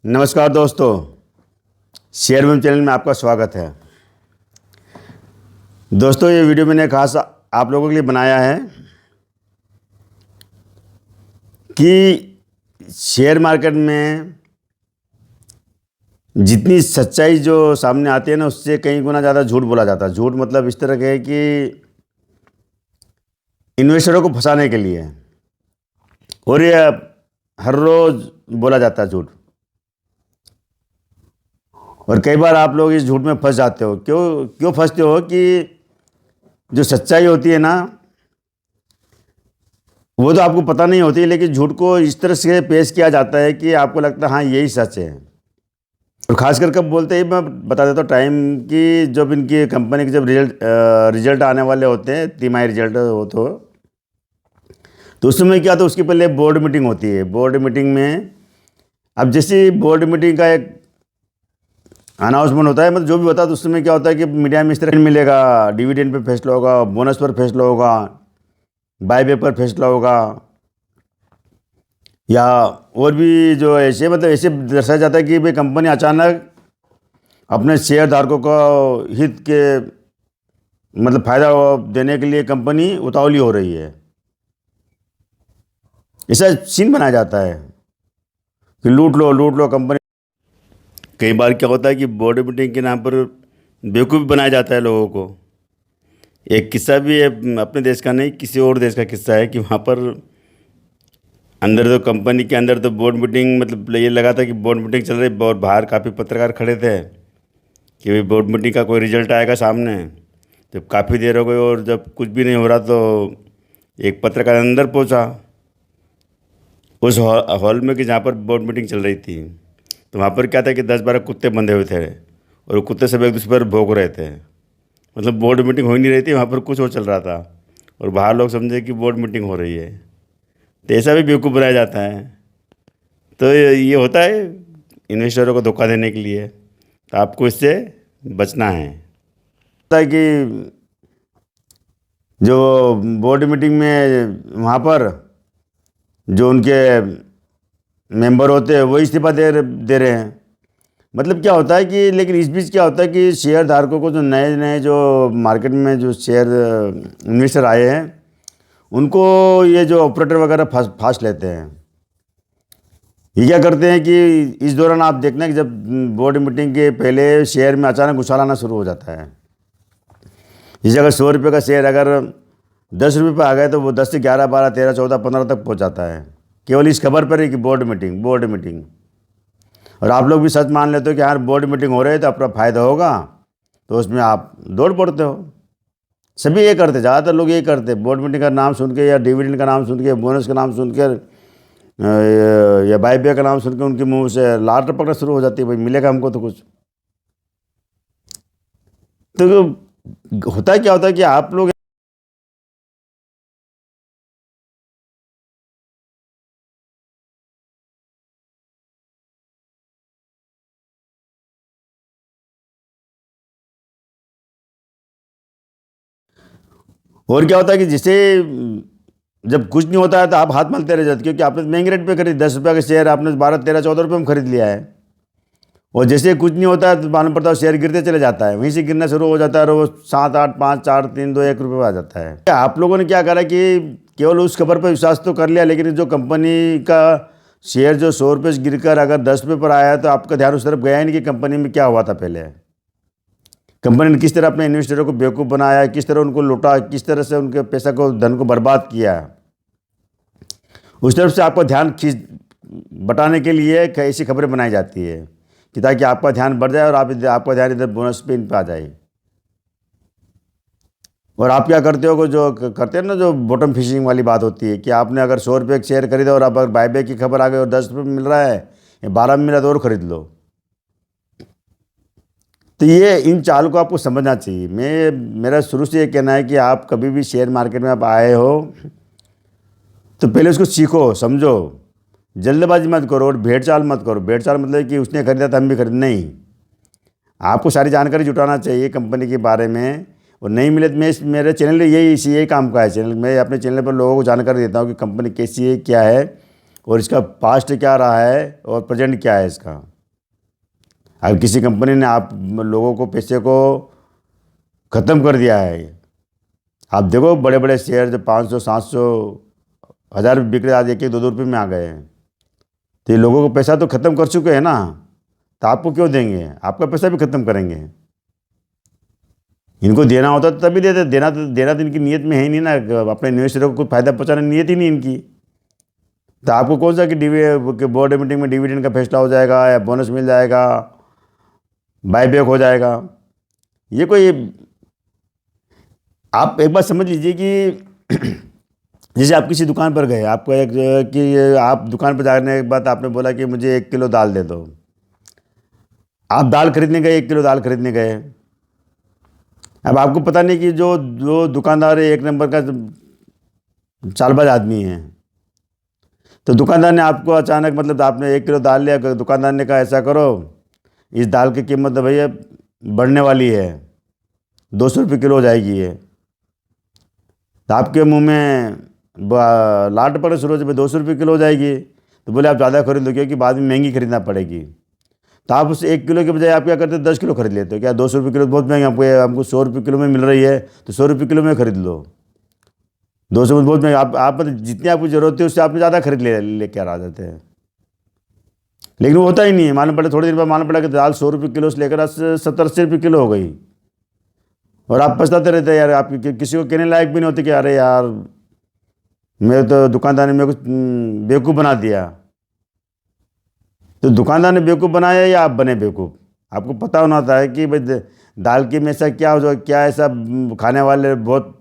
नमस्कार दोस्तों, शेयर बम चैनल में आपका स्वागत है। दोस्तों, ये वीडियो मैंने खास आप लोगों के लिए बनाया है कि शेयर मार्केट में जितनी सच्चाई जो सामने आती है ना, उससे कई गुना ज़्यादा झूठ बोला जाता है। झूठ मतलब इस तरह के है कि इन्वेस्टरों को फंसाने के लिए, और ये हर रोज़ बोला जाता है झूठ। और कई बार आप लोग इस झूठ में फंस जाते हो। क्यों फंसते हो कि जो सच्चाई होती है ना, वो तो आपको पता नहीं होती, लेकिन झूठ को इस तरह से पेश किया जाता है कि आपको लगता है हाँ यही सच है। और खासकर कब बोलते हैं, मैं बता देता हूँ टाइम की, जब इनकी कंपनी के जब रिजल्ट आने वाले होते हैं, तिमाही रिजल्ट हो तो उस समय क्या, तो उसके पहले बोर्ड मीटिंग होती है। बोर्ड मीटिंग में अब जैसे बोर्ड मीटिंग का एक अनाउंसमेंट होता है, मतलब जो भी होता है, तो उस समय क्या होता है कि मीडिया में इस तरह मिलेगा, डिविडेंड पे फैसला होगा, बोनस पर फैसला होगा, बायबैक पर फैसला होगा, या और भी जो ऐसे मतलब ऐसे दर्शाया जाता है कि भाई कंपनी अचानक अपने शेयर धारकों को हित के मतलब फ़ायदा देने के लिए कंपनी उतावली हो रही है। ऐसा सीन बनाया जाता है कि लूट लो कंपनी। कई बार क्या होता है कि बोर्ड मीटिंग के नाम पर बेवकूफ़ बनाया जाता है लोगों को। एक किस्सा भी है, अपने देश का नहीं, किसी और देश का किस्सा है कि वहाँ पर अंदर तो कंपनी के अंदर तो बोर्ड मीटिंग मतलब ये लगा था कि बोर्ड मीटिंग चल रही, और बाहर काफ़ी पत्रकार खड़े थे कि भाई बोर्ड मीटिंग का कोई रिजल्ट आएगा सामने। तो काफ़ी देर हो गई और जब कुछ भी नहीं हो रहा तो एक पत्रकार अंदर पहुंचा उस हॉल में कि जहाँ पर बोर्ड मीटिंग चल रही थी। तो वहाँ पर क्या था कि 10-12 कुत्ते बंधे हुए थे, और वो कुत्ते सब एक दूसरे पर भौंक रहे थे। मतलब बोर्ड मीटिंग हो ही नहीं रही थी, वहाँ पर कुछ और चल रहा था, और बाहर लोग समझे कि बोर्ड मीटिंग हो रही है। तो ऐसा भी बेवकूफ़ बनाया जाता है। तो ये होता है इन्वेस्टरों को धोखा देने के लिए, तो आपको इससे बचना है। होता है कि जो बोर्ड मीटिंग में वहाँ पर जो उनके मेंबर होते हैं वो इस्तीफा दे रहे हैं। मतलब क्या होता है कि, लेकिन इस बीच क्या होता है कि शेयर धारकों को जो नए जो मार्केट में जो शेयर इन्वेस्टर आए हैं, उनको ये जो ऑपरेटर वगैरह फास्ट लेते हैं। ये क्या करते हैं कि इस दौरान आप देखना कि जब बोर्ड मीटिंग के पहले शेयर में अचानक उछाल आना शुरू हो जाता है। जैसे अगर 100 रुपये का शेयर अगर 10 रुपये पर आ गए, तो वो 10 से 11, 12, 13, 14, 15 तक पहुंच जाता है, केवल इस खबर पर ही कि बोर्ड मीटिंग। और आप लोग भी सच मान लेते हो कि यार बोर्ड मीटिंग हो रही है तो अपना फ़ायदा होगा, तो उसमें आप दौड़ पड़ते हो। सभी ये करते, ज़्यादातर लोग ये करते, बोर्ड मीटिंग का नाम सुन के या डिविडेंड का नाम सुन के, बोनस का नाम सुन कर या बायबैक का नाम सुन के उनके मुंह से लार टपकना शुरू हो जाती है, भाई मिलेगा हमको तो कुछ। तो होता क्या होता है कि आप लोग, और क्या होता है कि जिसे जब कुछ नहीं होता है तो आप हाथ मलते रह जाते, क्योंकि आपने महंगे रेट पे खरीद, 10 रुपये का शेयर आपने 12, 13, 14 रुपये में खरीद लिया है। और जैसे कुछ नहीं होता है तो मालूम पड़ता है शेयर गिरते चले जाता है, वहीं से गिरना शुरू हो जाता है, और वो 7, 8, 5, 4, 3, 2, 1 रुपये आ जाता है। आप लोगों ने क्या करा कि केवल उस खबर पर विश्वास तो कर लिया, लेकिन जो कंपनी का शेयर जो 100 रुपये से गिरकर अगर 10 रुपये पर आया, तो आपका ध्यान उस तरफ गया ही नहीं कि कंपनी में क्या हुआ था पहले। कंपनी ने किस तरह अपने इन्वेस्टरों को बेवकूफ़ बनाया, किस तरह उनको लूटा, किस तरह से उनके पैसा को, धन को बर्बाद किया। उस तरफ से आपका ध्यान बटाने के लिए ऐसी खबरें बनाई जाती है कि ताकि आपका ध्यान बढ़ जाए और आपका ध्यान इधर बोनस पे इन पे आ जाए। और आप क्या करते हो, जो करते हैं ना, जो बॉटम फिशिंग वाली बात होती है कि आपने अगर 100 रुपये शेयर खरीदा और अब अगर बायबैक की खबर आ गई और 10 रुपये में मिल रहा है या 12 में मिल रहा है तो और ख़रीद लो। तो ये इन चाल को आपको समझना चाहिए। मेरा शुरू से ये कहना है कि आप कभी भी शेयर मार्केट में आप आए हो तो पहले उसको सीखो, समझो, जल्दबाजी मत करो और भेड़ चाल मत करो। भेड़ चाल मतलब कि उसने खरीदा तो हम भी खरीद, नहीं। आपको सारी जानकारी जुटाना चाहिए कंपनी के बारे में, और नहीं मिले तो मेरे चैनल यही काम का है। चैनल मैं अपने चैनल पर लोगों को जानकारी देता हूँ कि कंपनी कैसी है, क्या है, और इसका पास्ट क्या रहा है और प्रेजेंट क्या है इसका। अगर किसी कंपनी ने आप लोगों को पैसे को ख़त्म कर दिया है, आप देखो बड़े बड़े शेयर जो 500 700 हज़ार बिक रहे, आज 1 1 2 2 रुपये में आ गए हैं। तो ये लोगों को पैसा तो ख़त्म कर चुके हैं ना, तो आपको क्यों देंगे? आपका पैसा भी ख़त्म करेंगे। इनको देना होता तो तभी देते, देना तो इनकी नीयत में है ही नहीं ना, अपने इन्वेस्टरों को कुछ फ़ायदा पहुँचाने की नीयत ही नहीं इनकी। तो आपको कौन सा कि बोर्ड मीटिंग में डिविडेंड का फैसला हो जाएगा या बोनस मिल जाएगा, बायबैक हो जाएगा। ये कोई, आप एक बात समझ लीजिए कि जैसे आप किसी दुकान पर गए, आपको एक कि आप दुकान पर जाने के बाद आपने बोला कि मुझे 1 किलो दाल दे दो। आप दाल खरीदने गए, 1 किलो दाल खरीदने गए। अब आपको पता नहीं कि जो जो दुकानदार है 1 नंबर का चालबाज आदमी है। तो दुकानदार ने आपको अचानक, मतलब आपने 1 किलो दाल लिया, दुकानदार ने कहा ऐसा करो, इस दाल की कीमत तो भैया बढ़ने वाली है, 200 रुपये किलो हो जाएगी ये। तो आपके मुंह में लाट पड़े शुरू से 200 रुपये किलो हो जाएगी। तो बोले आप ज़्यादा खरीद लो क्योंकि बाद में महंगी खरीदना पड़ेगी। तो आप उस 1 किलो के बजाय आप क्या करते हो, 10 किलो खरीद लेते हो। क्या 200 रुपये किलो बहुत महंगा, हमको 100 रुपये किलो में मिल रही है तो 100 रुपये किलो में खरीद लो। 200 में बहुत महंगा, आप जितनी आपको ज़रूरत है उससे आप ज़्यादा खरीद लेके आ जाते हैं। लेकिन वो होता ही नहीं है। मालूम पड़ा थोड़ी देर बाद मालूम पड़ा कि दाल 100 रुपये किलो से लेकर 70 80 रुपये किलो हो गई। और आप पछताते रहते हैं यार, आप किसी को कहने लायक भी नहीं होते कि अरे यार मेरे तो दुकानदार ने मेरे को बेवकूफ़ बना दिया। तो दुकानदार ने बेवकूफ़ बनाया या आप बने बेवकूफ़? आपको पता होना था कि भाई दाल की में ऐसा क्या हो, क्या ऐसा खाने वाले बहुत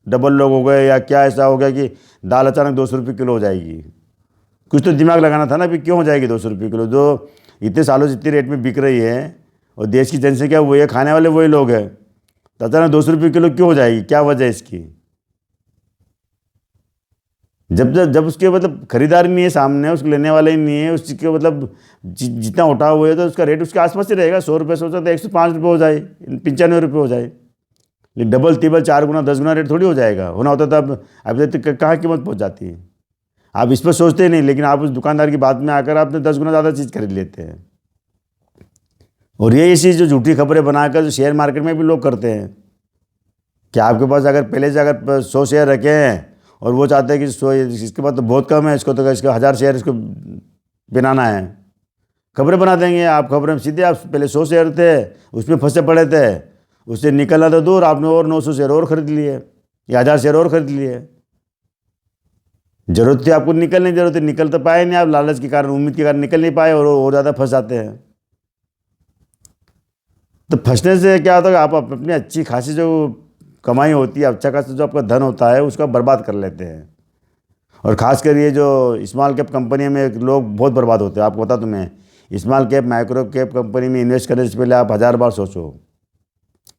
डबल लोग हो गए, या क्या ऐसा हो गया कि दाल अचानक 200 रुपये किलो हो जाएगी। कुछ तो दिमाग लगाना था ना, भी क्यों हो जाएगी 200 रुपये किलो, जो इतने सालों से इतनी रेट में बिक रही है और देश की जनसंख्या वही है, खाने वाले वही लोग हैं, तो अचानक 200 रुपये किलो क्यों हो जाएगी? क्या वजह है इसकी? जब उसके मतलब खरीदार नहीं है सामने, उसको लेने वाला ही नहीं है, उसके मतलब जितना उठा हुआ है तो उसका रेट उसके आसपास ही रहेगा। 100 रुपये सोचा तो 105 रुपये हो जाए, 95 रुपये हो जाए, लेकिन डबल तिबल 4 गुना 10 गुना रेट थोड़ी हो जाएगा। होना होता तो अब तक कहाँ कीमत पहुँच जाती है। आप इस पर सोचते ही नहीं, लेकिन आप उस दुकानदार की बात में आकर आपने 10 गुना ज़्यादा चीज़ खरीद लेते हैं। और ये चीज़ जो झूठी खबरें बनाकर जो शेयर मार्केट में भी लोग करते हैं कि आपके पास अगर पहले से अगर 100 शेयर रखे हैं और वो चाहते हैं कि 100 इसके पास तो बहुत कम है, इसको तो इसका 1000 शेयर इसको बनाना है, खबरें बना देंगे। आप खबरें सीधे, आप पहले 100 शेयर थे उसमें फंसे पड़े थे, उससे निकलना तो दूर, आपने और 900 शेयर और खरीद लिए या 1000 शेयर और खरीद लिए। जरूरत थी आपको निकलने, जरूरत थी, निकल तो पाए नहीं आप, लालच के कारण, उम्मीद के कारण निकल नहीं पाए और ज़्यादा फंस जाते हैं। तो फंसने से क्या होता है, आप अपनी अच्छी खासी जो कमाई होती है, अच्छा खासा जो आपका धन होता है उसका बर्बाद कर लेते हैं। और ख़ासकर ये जो स्मॉल कैप कंपनी में लोग बहुत बर्बाद होते हैं। आपको पता तुम्हें, small cap micro cap company में इन्वेस्ट करने से पहले आप 1000 बार सोचो।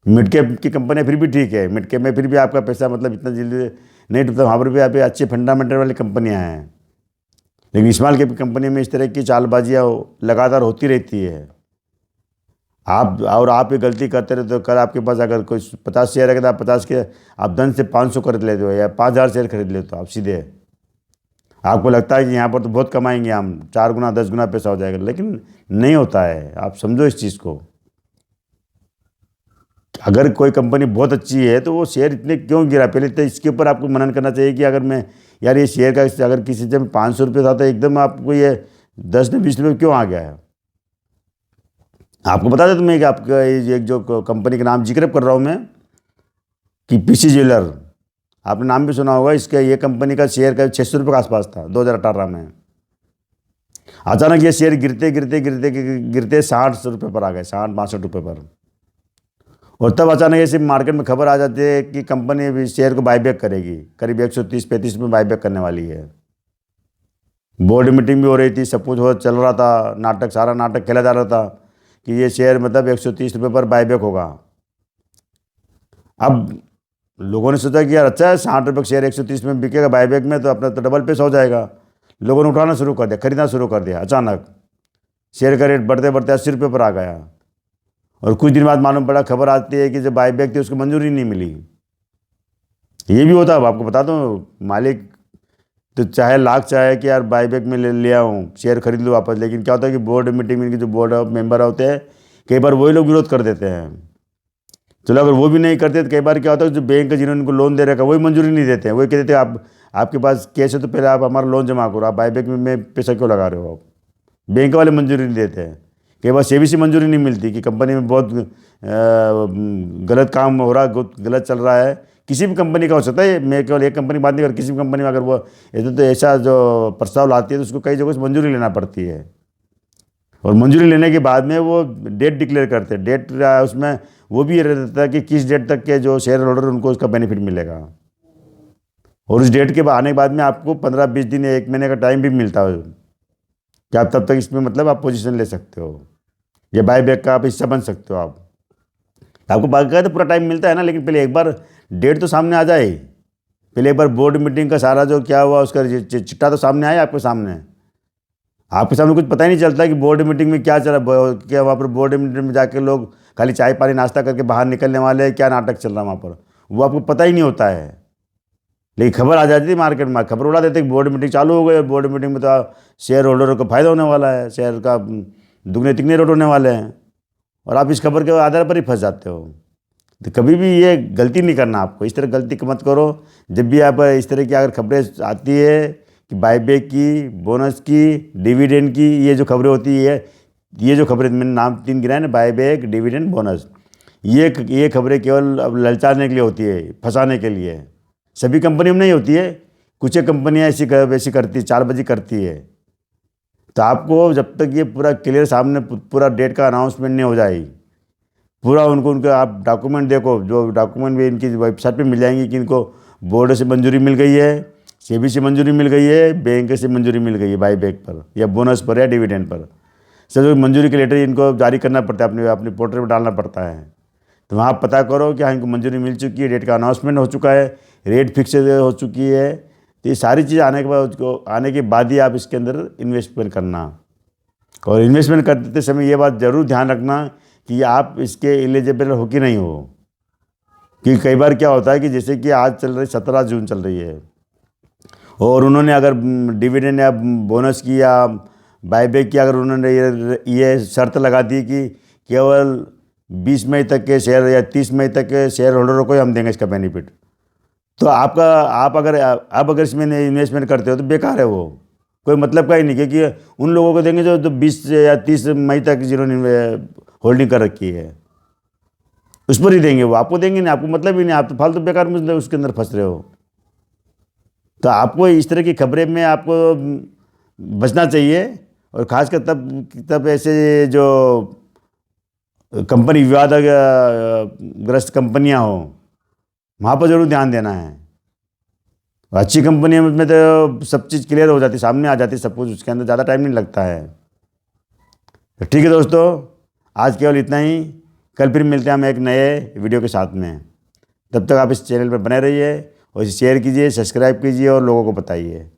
मिड कैप की कंपनी फिर भी ठीक है, मिड कैप में फिर भी आपका पैसा मतलब इतना जल्दी नहीं डूबता, वहाँ पर भी आप अच्छे फंडामेंटल वाली कंपनियाँ हैं। लेकिन स्मॉल कैप कंपनी में इस तरह की चालबाजियाँ लगातार होती रहती है। आप ये गलती करते रहते हो। कल आपके पास अगर कोई 50 शेयर है तो आप 50 के आप धन से 500 खरीद लेते हो या 5000 शेयर खरीद लेते हो आप सीधे। आपको लगता है कि यहाँ पर तो बहुत कमाएंगे हम, 4 गुना 10 गुना पैसा हो जाएगा, लेकिन नहीं होता है। आप समझो इस चीज़ को। अगर कोई कंपनी बहुत अच्छी है तो वो शेयर इतने क्यों गिरा, पहले तो इसके ऊपर आपको मनन करना चाहिए कि अगर मैं यार ये शेयर का अगर किसी जब 500 रुपये था तो एकदम आपको ये 10 ने 20 रुपये क्यों आ गया है। आपको बता दें तुम्हें कि आपका एक जो कंपनी का नाम जिक्र कर रहा हूँ मैं कि पीसी ज्वेलर, आपने नाम भी सुना होगा इसका। ये कंपनी का शेयर का 600 रुपये के आसपास था 2018 में। अचानक ये शेयर गिरते गिरते गिरते गिरते 60 रुपये पर आ गए, 60 62 रुपये पर। और तब अचानक ऐसे मार्केट में खबर आ जाती है कि कंपनी भी शेयर को बाईबैक करेगी, करीब 130 35 रुपये बाईबैक करने वाली है। बोर्ड मीटिंग भी हो रही थी, सब कुछ हो चल रहा था, नाटक सारा नाटक खेला जा रहा था कि ये शेयर मतलब 130 रुपये पर बाईबैक होगा। अब लोगों ने सोचा कि यार अच्छा है, 60 रुपये का शेयर 130 में बिकेगा बाईबैक में, तो अपना तो डबल पैसा हो जाएगा। लोगों ने उठाना शुरू कर दिया, खरीदना शुरू कर दिया। अचानक शेयर का रेट बढ़ते बढ़ते 80 रुपये पर आ गया। और कुछ दिन बाद मालूम पड़ा, खबर आती है कि जो बाईबैक थी उसको मंजूरी नहीं मिली। ये भी होता है। अब आपको बता दूं, मालिक तो चाहे लाख चाहे कि यार बाईबैक में ले आऊँ, शेयर खरीद लो वापस, लेकिन क्या होता है कि बोर्ड मीटिंग में इनके जो बोर्ड ऑफ मेंबर होते हैं कई बार वही लोग विरोध कर देते हैं। चलो अगर वो भी नहीं करते तो कई बार क्या होता है, जो बैंक जिन्होंने उनको लोन दे रखा वही मंजूरी नहीं देते हैं। वही कहते थे आप, आपके पास कैश है तो पहले आप हमारा लोन जमा करो, आप बाईबैक में पैसा क्यों लगा रहे हो आप। बैंक वाले मंजूरी नहीं देते हैं। कई बार सेबी से मंजूरी नहीं मिलती कि कंपनी में बहुत गलत काम हो रहा है, गलत चल रहा है। किसी भी कंपनी का हो सकता है, मैं केवल एक कंपनी की बात नहीं कर, किसी भी कंपनी में अगर वो तो ऐसा जो प्रस्ताव लाती है तो उसको कई जगहों से मंजूरी लेना पड़ती है। और मंजूरी लेने के बाद में वो डेट डिक्लेयर करते हैं। डेट उसमें वो भी रहता है कि किस डेट तक के जो शेयर होल्डर उनको उसका बेनिफिट मिलेगा। और उस डेट के आने के बाद में आपको 15-20 दिन या 1 महीने का टाइम भी मिलता है कि आप तब तक इसमें मतलब आप पोजीशन ले सकते हो, या बाईबैक का आप हिस्सा बन सकते हो। आप आपको बाकायदा पूरा टाइम मिलता है ना, लेकिन पहले एक बार डेट तो सामने आ जाए। पहले एक बार बोर्ड मीटिंग का सारा जो क्या हुआ उसका चिट्ठा तो सामने आया आपके सामने। आपके सामने कुछ पता ही नहीं चलता कि बोर्ड मीटिंग में क्या चला, क्या वहाँ पर बोर्ड मीटिंग में जाके लोग खाली चाय पानी नाश्ता करके बाहर निकलने वाले हैं, क्या नाटक चल रहा है वहाँ पर, वो आपको पता ही नहीं होता है। लेकिन खबर आ जाती थी मार्केट में, खबर उड़ा देते कि बोर्ड मीटिंग चालू हो गई है, बोर्ड मीटिंग में तो शेयर होल्डरों को फायदा होने वाला है, शेयर का दुगने तिगने रेट होने वाले हैं, और आप इस खबर के आधार पर ही फंस जाते हो। तो कभी भी ये गलती नहीं करना आपको, इस तरह गलती मत करो। जब भी आप इस तरह की अगर खबरें आती है कि बाईबैक की, बोनस की, डिविडेंड की, ये जो खबरें होती है, ये जो खबरें मैंने नाम 3 गिनाए ना, बाईबैक, डिविडेंड, बोनस, ये खबरें केवल अब ललचाने के लिए होती है, फंसाने के लिए। सभी कंपनियों में नहीं होती है, कुछ एक कंपनियाँ ऐसी करती, चालबाजी करती है। तो आपको जब तक ये पूरा क्लियर सामने पूरा डेट का अनाउंसमेंट नहीं हो जाए, पूरा उनका आप डॉक्यूमेंट देखो, जो डॉक्यूमेंट भी इनकी वेबसाइट पे मिल जाएंगे कि इनको बोर्ड से मंजूरी मिल गई है, सेबी से मंजूरी मिल गई है, बैंक से मंजूरी मिल गई है बाईबैक पर या बोनस पर या डिविडेंड पर। सब मंजूरी के लेटर इनको जारी करना पड़ता है, अपने पोर्टल में डालना पड़ता है। तो वहाँ पता करो कि हाँ इनको मंजूरी मिल चुकी है, डेट का अनाउंसमेंट हो चुका है, रेट फिक्स हो चुकी है। तो ये सारी चीज़ आने के बाद ही आप इसके अंदर इन्वेस्टमेंट करना। और इन्वेस्टमेंट करते समय ये बात ज़रूर ध्यान रखना कि आप इसके एलिजिबल हो कि नहीं हो। कि कई बार क्या होता है कि जैसे कि आज चल रही 17 जून चल रही है, और उन्होंने अगर डिविडेंड या बोनस की या बाईबैक की अगर उन्होंने ये शर्त लगा दी कि केवल 20 मई तक के शेयर या 30 मई तक के शेयर होल्डरों को ही हम देंगे इसका बेनिफिट, तो आप अगर इसमें इन्वेस्टमेंट करते हो तो बेकार है, वो कोई मतलब का ही नहीं। क्योंकि उन लोगों को देंगे जो 20 या 30 मई तक जिन्होंने होल्डिंग कर रखी है, उस पर ही देंगे। वो आपको देंगे नहीं, आपको मतलब ही नहीं, आप तो फालतू बेकार में उसके अंदर फंस रहे हो। तो आपको इस तरह की खबरें में आपको बचना चाहिए। और ख़ासकर तब ऐसे जो कंपनी विवादग्रस्त कंपनियां हो, वहाँ पर ज़रूर ध्यान देना है। अच्छी कंपनी में तो सब चीज़ क्लियर हो जाती, सामने आ जाती सब कुछ, उसके अंदर ज़्यादा टाइम नहीं लगता है। तो ठीक है दोस्तों, आज केवल इतना ही। कल फिर मिलते हैं हम एक नए वीडियो के साथ में। तब तक आप इस चैनल पर बने रहिए और इसे शेयर कीजिए, सब्सक्राइब कीजिए और लोगों को बताइए।